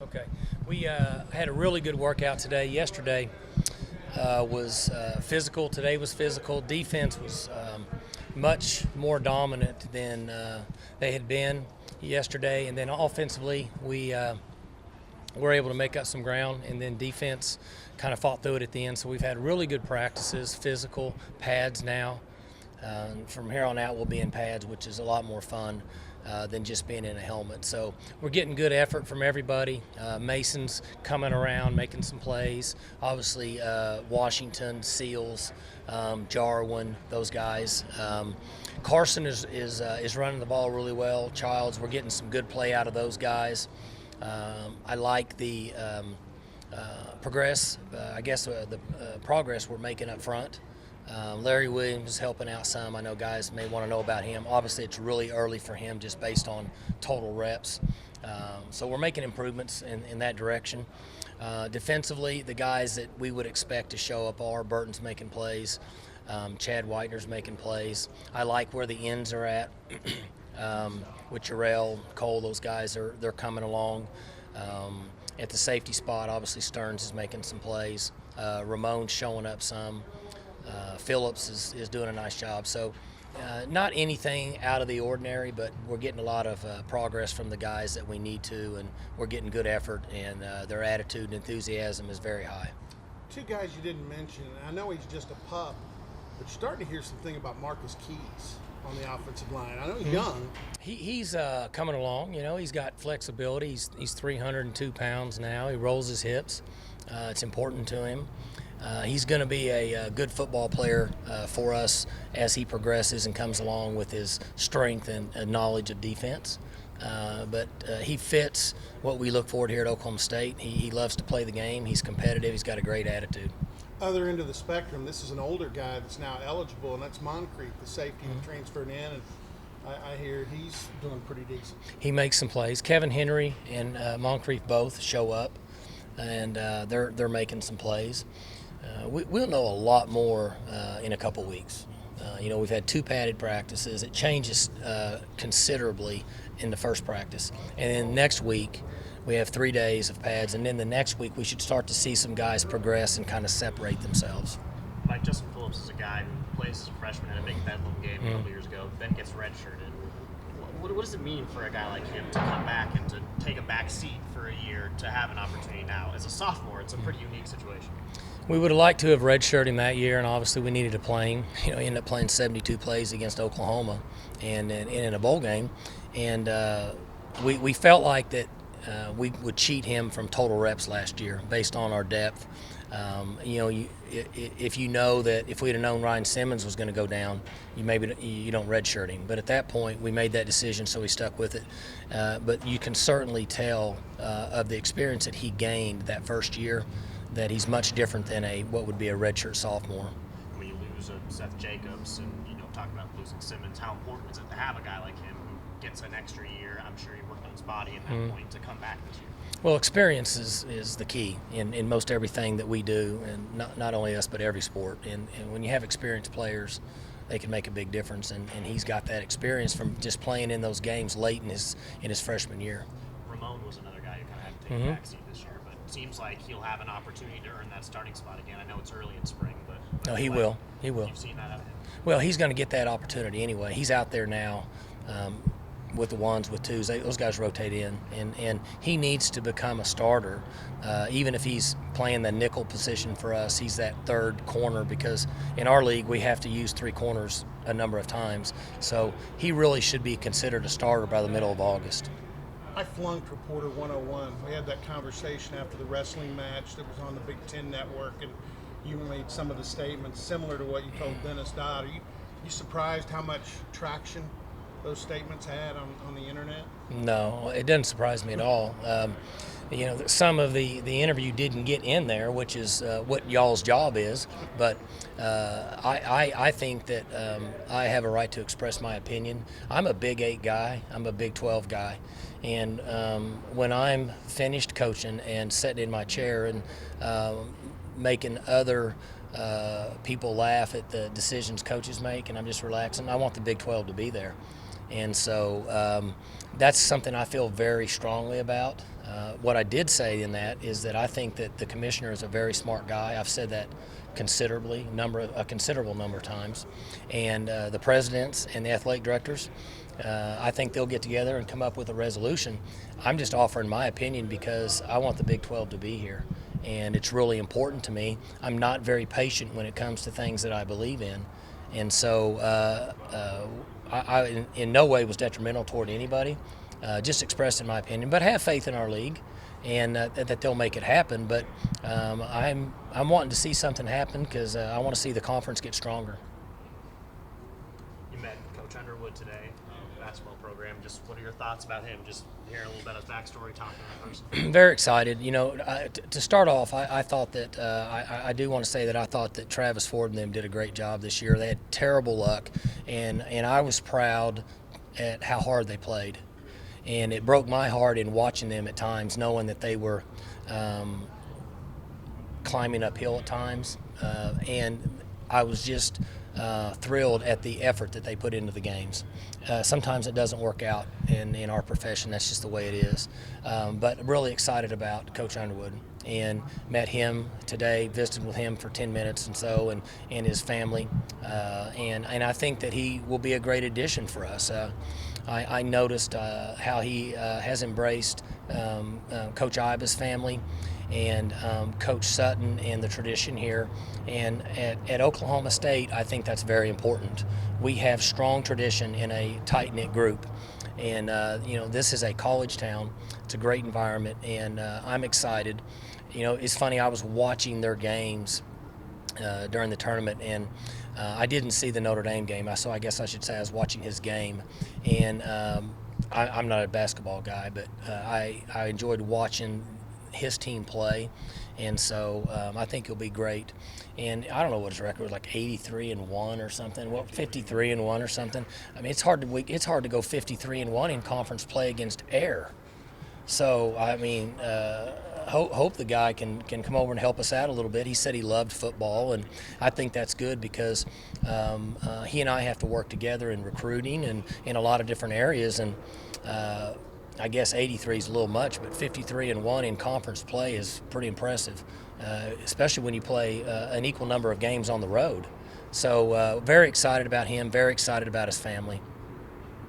Okay. We had a really good workout today. Yesterday was physical. Today was physical. Defense was much more dominant than they had been yesterday. And then offensively, we were able to make up some ground. And then defense kind of fought through it at the end. So we've had really good practices, physical, pads now. From here on out, we'll be in pads, which is a lot more fun than just being in a helmet. So we're getting good effort from everybody. Mason's coming around, making some plays. Obviously, Washington, Seals, Jarwin, those guys. Carson is running the ball really well. Childs, we're getting some good play out of those guys. I like the progress we're making up front. Larry Williams is helping out some. I know guys may want to know about him. Obviously, it's really early for him just based on total reps. So we're making improvements in that direction. Defensively, the guys that we would expect to show up are Burton's making plays. Chad Whitener's making plays. I like where the ends are at with Jarrell, Cole. Those guys they're coming along. At the safety spot, obviously Stearns is making some plays. Ramon's showing up some. Phillips is doing a nice job. So not anything out of the ordinary, but we're getting a lot of progress from the guys that we need to, and we're getting good effort, and their attitude and enthusiasm is very high. Two guys you didn't mention, I know he's just a pup, but you're starting to hear something about Marcus Keys on the offensive line. I know he's young. He's coming along. You know, he's got flexibility. He's 302 pounds now. He rolls his hips. It's important to him. He's going to be a good football player for us as he progresses and comes along with his strength and knowledge of defense. But he fits what we look for here at Oklahoma State. He loves to play the game. He's competitive. He's got a great attitude. Other end of the spectrum, this is an older guy that's now eligible, and that's Moncrief, the safety that transferred in. And I hear he's doing pretty decent. He makes some plays. Kevin Henry and Moncrief both show up, and they're making some plays. We'll know a lot more in a couple weeks. We've had 2 padded practices. It changes considerably in the first practice. And then next week, we have 3 days of pads. And then the next week, we should start to see some guys progress and kind of separate themselves. Like Justin Phillips is a guy who plays as a freshman in a big Bedlam game a couple years ago, then gets redshirted. What does it mean for a guy like him to come back and to take a back seat for a year to have an opportunity now? As a sophomore, it's a pretty unique situation. We would have liked to have redshirted him that year, and obviously we needed to play him. He ended up playing 72 plays against Oklahoma and in a bowl game. And we felt like that we would cheat him from total reps last year based on our depth. If you know that if we'd have known Ryan Simmons was going to go down, you don't redshirt him. But at that point, we made that decision, so we stuck with it. But you can certainly tell of the experience that he gained that first year that he's much different than what would be a redshirt sophomore. When you lose a Seth Jacobs and talk about losing Simmons, how important is it to have a guy like him who gets an extra year? I'm sure he worked on his body at that point to come back this year. Well, experience is the key in most everything that we do, and not only us but every sport. And when you have experienced players, they can make a big difference. And he's got that experience from just playing in those games late in his freshman year. Ramon was another guy who kind of had to take a back seat this year, but it seems like he'll have an opportunity to earn that starting spot again. I know it's early in spring, but no, he will. He will. You've seen that out of him. Well, he's going to get that opportunity anyway. He's out there now. With the ones, with twos, those guys rotate in, and he needs to become a starter. Even if he's playing the nickel position for us, he's that third corner, because in our league we have to use 3 corners a number of times. So he really should be considered a starter by the middle of August. I flunked Reporter 101. We had that conversation after the wrestling match that was on the Big Ten Network, and you made some of the statements similar to what you told Dennis Dodd. Are you surprised how much traction those statements had on the internet? No, it doesn't surprise me at all. Some of the interview didn't get in there, which is what y'all's job is. But I think that I have a right to express my opinion. I'm a Big 8 guy. I'm a Big 12 guy. And when I'm finished coaching and sitting in my chair and making other people laugh at the decisions coaches make, and I'm just relaxing, I want the Big 12 to be there. And so that's something I feel very strongly about. What I did say in that is that I think that the commissioner is a very smart guy. I've said that a considerable number of times. And the presidents and the athletic directors, I think they'll get together and come up with a resolution. I'm just offering my opinion because I want the Big 12 to be here, and it's really important to me. I'm not very patient when it comes to things that I believe in, and so I in no way was detrimental toward anybody, just expressing my opinion. But have faith in our league, and that they'll make it happen. But I'm wanting to see something happen because I want to see the conference get stronger. You met Coach Underwood today, basketball program. Just what are your thoughts about him? Just hearing a little bit of his backstory, talking to that person. Very excited. To start off, I thought that I do want to say that I thought that Travis Ford and them did a great job this year. They had terrible luck, and I was proud at how hard they played. And it broke my heart in watching them at times, knowing that they were climbing uphill at times. And I was just thrilled at the effort that they put into the games. Sometimes it doesn't work out in our profession. That's just the way it is. But really excited about Coach Underwood, and met him today, visited with him for 10 minutes and his family. And I think that he will be a great addition for us. I noticed how he has embraced Coach Iba's family and Coach Sutton and the tradition here. And at Oklahoma State, I think that's very important. We have strong tradition in a tight-knit group. And, this is a college town. It's a great environment, and I'm excited. It's funny, I was watching their games during the tournament, and I didn't see the Notre Dame game, so I guess I should say I was watching his game. And I'm not a basketball guy, but I enjoyed watching his team play, and so I think he'll be great. And I don't know what his record was, like 83-1 or something. 53-1 or something. I mean, it's hard to go 53-1 in conference play against Air. So I mean, hope the guy can come over and help us out a little bit. He said he loved football, and I think that's good because he and I have to work together in recruiting and in a lot of different areas. And I guess 83 is a little much, but 53-1 in conference play is pretty impressive, especially when you play an equal number of games on the road. So very excited about him, very excited about his family.